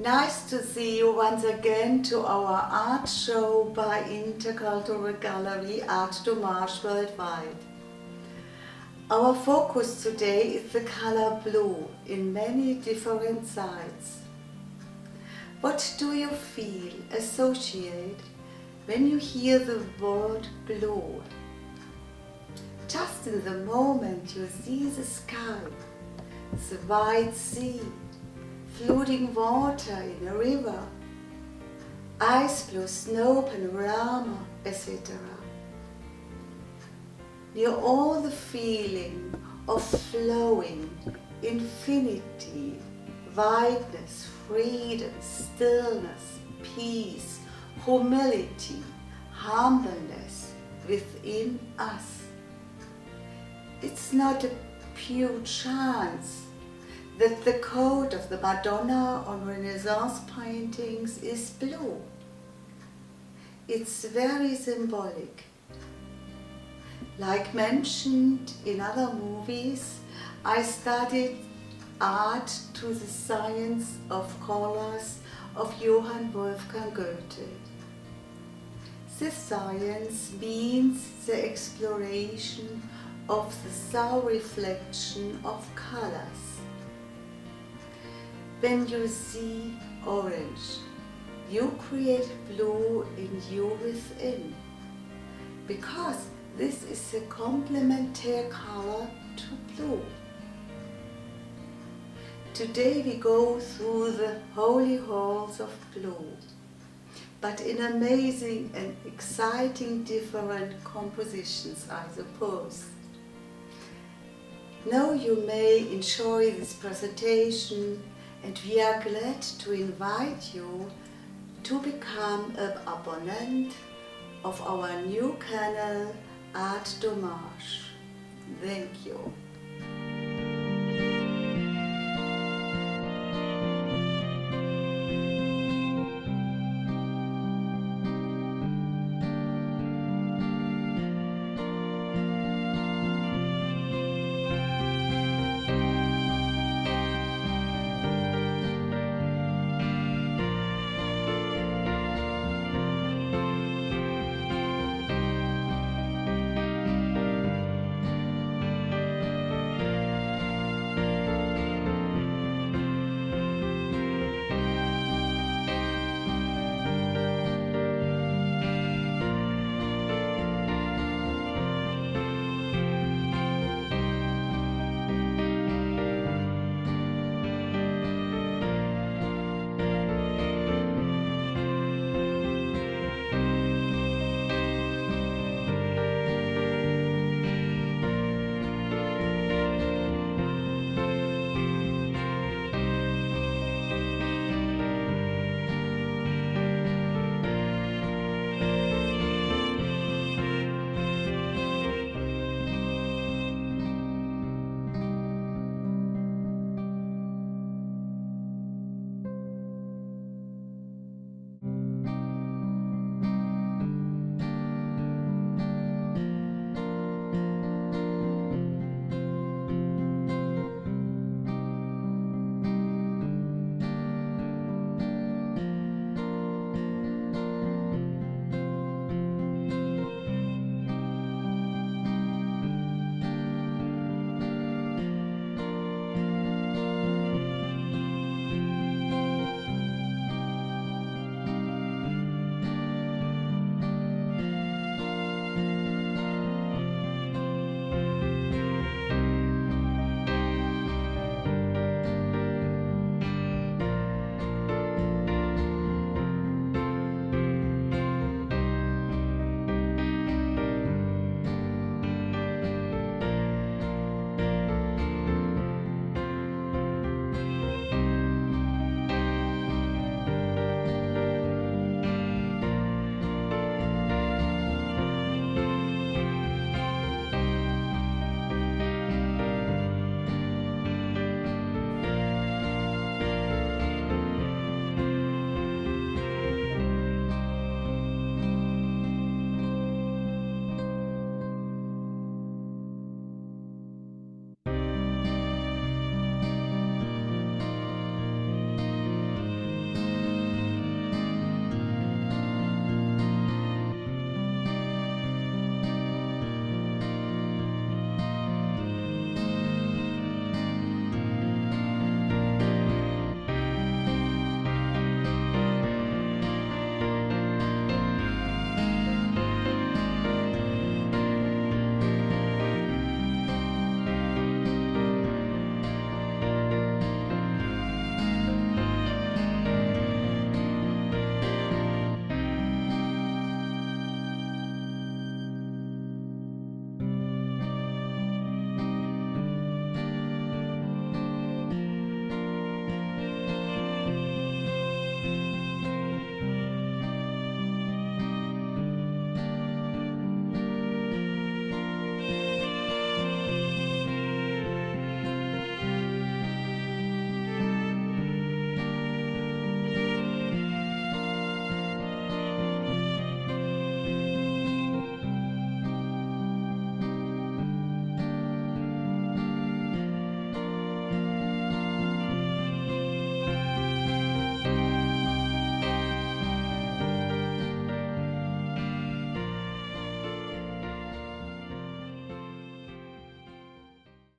Nice to see you once again to our art show by Intercultural Gallery Art Dommage Worldwide. Our focus today is the color blue in many different sides. What do you feel, associate when you hear the word blue? Just in the moment you see the sky, the wide sea, floating water in a river, ice blue snow panorama, etc. Near all the feeling of flowing, infinity, wideness, freedom, stillness, peace, humility, humbleness within us. It's not a pure chance that the coat of the Madonna on Renaissance paintings is blue. It's very symbolic. Like mentioned in other movies, I studied art to the science of colors of Johann Wolfgang Goethe. This science means the exploration of the soul reflection of colors. When you see orange, you create blue in you within, because this is a complementary color to blue. Today we go through the holy halls of blue, but in amazing and exciting different compositions, I suppose. Now you may enjoy this presentation, and we are glad to invite you to become an abonnent of our new channel Art Dommage. Thank you.